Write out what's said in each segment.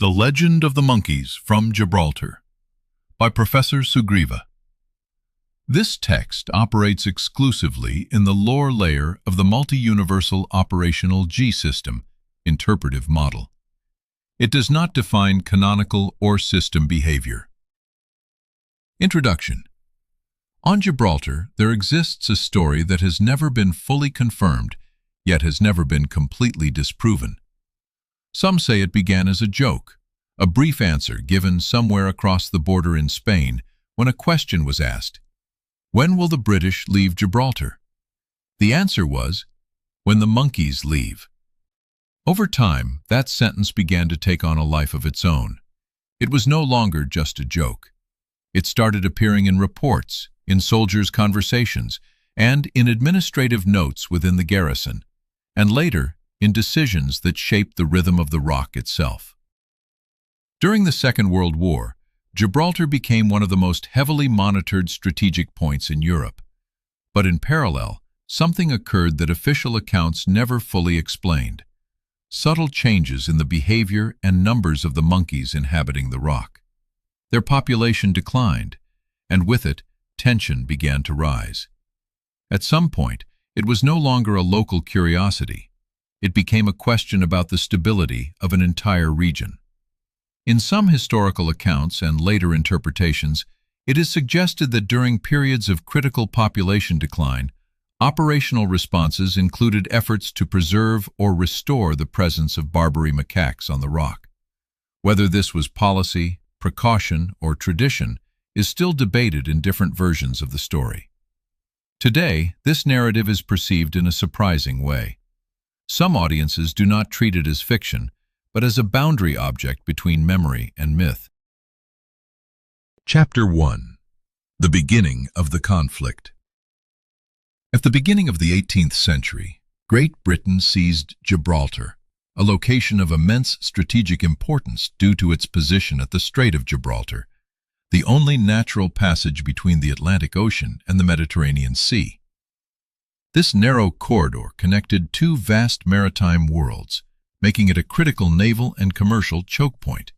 The Legend of the Monkeys from Gibraltar by Professor Sugriva. This text operates exclusively in the lore layer of the multi-universal operational G system interpretive model. It does not define canonical or system behavior. Introduction. On Gibraltar, there exists a story that has never been fully confirmed, yet has never been completely disproven. Some say it began as a joke, a brief answer given somewhere across the border in Spain when a question was asked, "When will the British leave Gibraltar?" The answer was, "When the monkeys leave." Over time, that sentence began to take on a life of its own. It was no longer just a joke. It started appearing in reports, in soldiers' conversations, and in administrative notes within the garrison, and later in decisions that shaped the rhythm of the Rock itself. During the Second World War, Gibraltar became one of the most heavily monitored strategic points in Europe. But in parallel, something occurred that official accounts never fully explained: subtle changes in the behavior and numbers of the monkeys inhabiting the Rock. Their population declined, and with it, tension began to rise. At some point, it was no longer a local curiosity. It became a question about the stability of an entire region. In some historical accounts and later interpretations, it is suggested that during periods of critical population decline, operational responses included efforts to preserve or restore the presence of Barbary macaques on the Rock. Whether this was policy, precaution, or tradition is still debated in different versions of the story. Today, this narrative is perceived in a surprising way. Some audiences do not treat it as fiction, but as a boundary object between memory and myth. Chapter 1. The Beginning of the Conflict. At the beginning of the 18th century, Great Britain seized Gibraltar, a location of immense strategic importance due to its position at the Strait of Gibraltar, the only natural passage between the Atlantic Ocean and the Mediterranean Sea. This narrow corridor connected two vast maritime worlds, making it a critical naval and commercial choke point.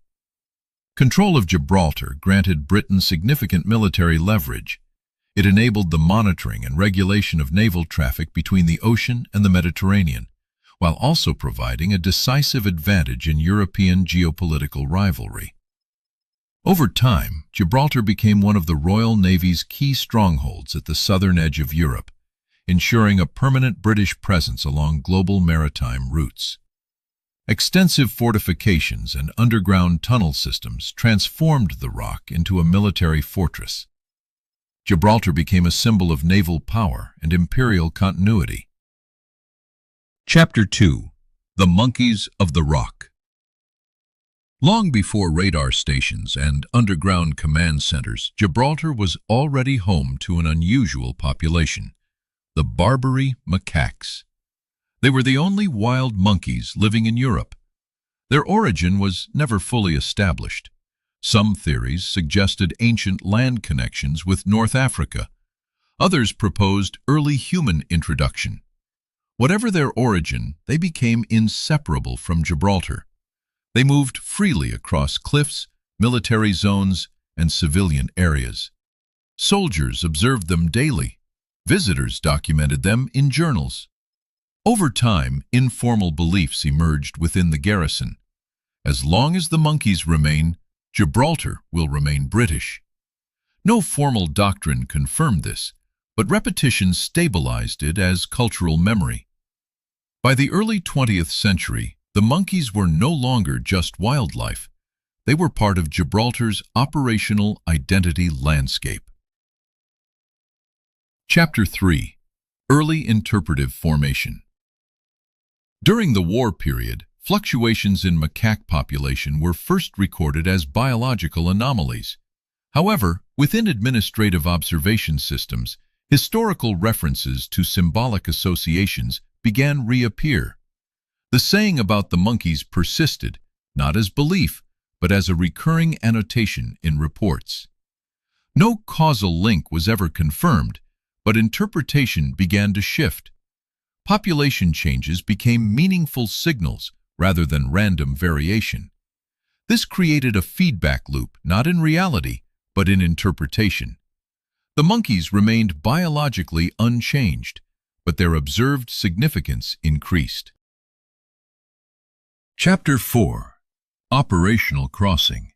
Control of Gibraltar granted Britain significant military leverage. It enabled the monitoring and regulation of naval traffic between the ocean and the Mediterranean, while also providing a decisive advantage in European geopolitical rivalry. Over time, Gibraltar became one of the Royal Navy's key strongholds at the southern edge of Europe, ensuring a permanent British presence along global maritime routes. Extensive fortifications and underground tunnel systems transformed the Rock into a military fortress. Gibraltar became a symbol of naval power and imperial continuity. Chapter 2. The Monkeys of the Rock. Long before radar stations and underground command centers, Gibraltar was already home to an unusual population: the Barbary macaques. They were the only wild monkeys living in Europe. Their origin was never fully established. Some theories suggested ancient land connections with North Africa. Others proposed early human introduction. Whatever their origin, they became inseparable from Gibraltar. They moved freely across cliffs, military zones, and civilian areas. Soldiers observed them daily. Visitors documented them in journals. Over time, informal beliefs emerged within the garrison. As long as the monkeys remain, Gibraltar will remain British. No formal doctrine confirmed this, but repetition stabilized it as cultural memory. By the early 20th century, the monkeys were no longer just wildlife. They were part of Gibraltar's operational identity landscape. Chapter 3. Early Interpretive Formation. During the war period, fluctuations in macaque population were first recorded as biological anomalies. However, within administrative observation systems, historical references to symbolic associations began reappear. The saying about the monkeys persisted, not as belief, but as a recurring annotation in reports. No causal link was ever confirmed, but interpretation began to shift. Population changes became meaningful signals rather than random variation. This created a feedback loop, not in reality, but in interpretation. The monkeys remained biologically unchanged, but their observed significance increased. Chapter 4. Operational Crossing.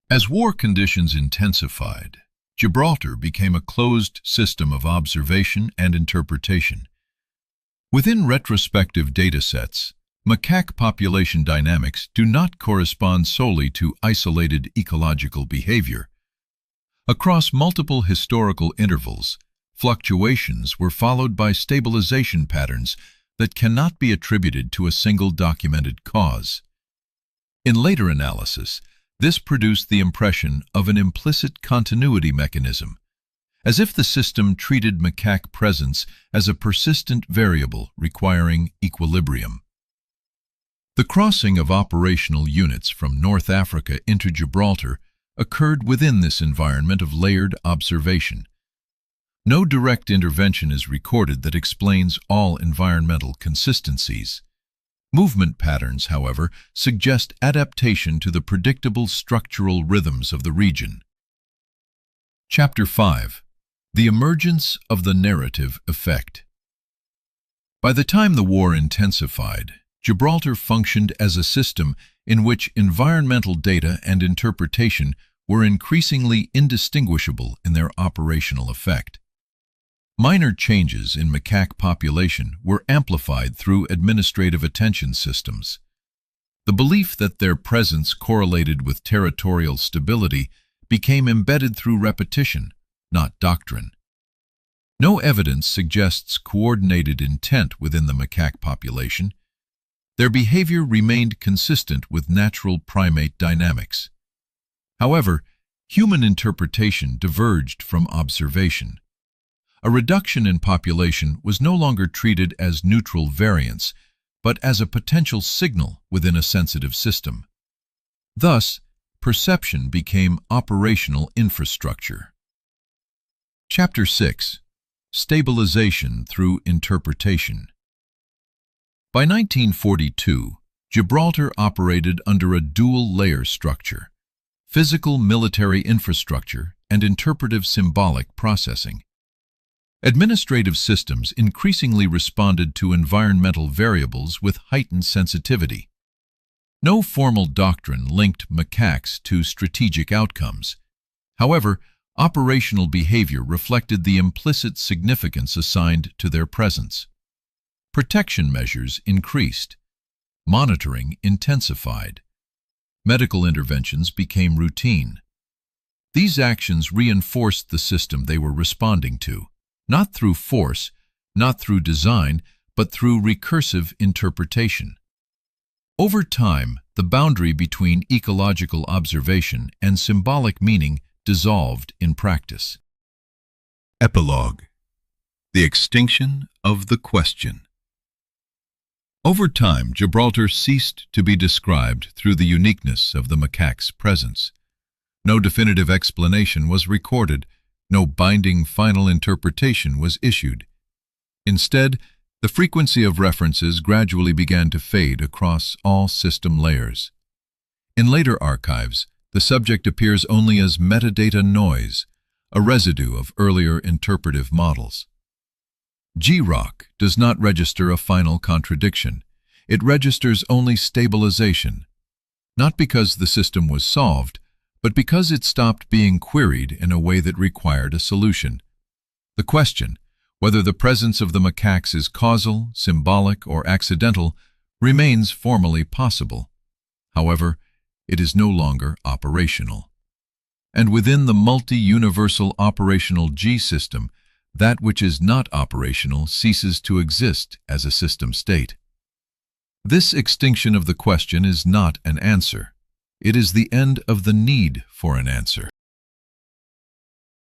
As war conditions intensified, Gibraltar became a closed system of observation and interpretation. Within retrospective datasets, macaque population dynamics do not correspond solely to isolated ecological behavior. Across multiple historical intervals, fluctuations were followed by stabilization patterns that cannot be attributed to a single documented cause. In later analysis, this produced the impression of an implicit continuity mechanism, as if the system treated macaque presence as a persistent variable requiring equilibrium. The crossing of operational units from North Africa into Gibraltar occurred within this environment of layered observation. No direct intervention is recorded that explains all environmental consistencies. Movement patterns, however, suggest adaptation to the predictable structural rhythms of the region. Chapter 5. The Emergence of the Narrative Effect. By the time the war intensified, Gibraltar functioned as a system in which environmental data and interpretation were increasingly indistinguishable in their operational effect. Minor changes in macaque population were amplified through administrative attention systems. The belief that their presence correlated with territorial stability became embedded through repetition, not doctrine. No evidence suggests coordinated intent within the macaque population. Their behavior remained consistent with natural primate dynamics. However, human interpretation diverged from observation. A reduction in population was no longer treated as neutral variance, but as a potential signal within a sensitive system. Thus, perception became operational infrastructure. Chapter 6. Stabilization through Interpretation. By 1942, Gibraltar operated under a dual-layer structure: physical military infrastructure and interpretive symbolic processing. Administrative systems increasingly responded to environmental variables with heightened sensitivity. No formal doctrine linked macaques to strategic outcomes. However, operational behavior reflected the implicit significance assigned to their presence. Protection measures increased. Monitoring intensified. Medical interventions became routine. These actions reinforced the system they were responding to, not through force, not through design, but through recursive interpretation. Over time, the boundary between ecological observation and symbolic meaning dissolved in practice. Epilogue. The extinction of the question. Over time, Gibraltar ceased to be described through the uniqueness of the macaque's presence. No definitive explanation was recorded. No binding final interpretation was issued. Instead, the frequency of references gradually began to fade across all system layers. In later archives, the subject appears only as metadata noise, a residue of earlier interpretive models. G-Rock does not register a final contradiction. It registers only stabilization, not because the system was solved, but because it stopped being queried in a way that required a solution. The question, whether the presence of the macaques is causal, symbolic, or accidental, remains formally possible. However, it is no longer operational. And within the multi-universal operational G system, that which is not operational ceases to exist as a system state. This extinction of the question is not an answer. It is the end of the need for an answer.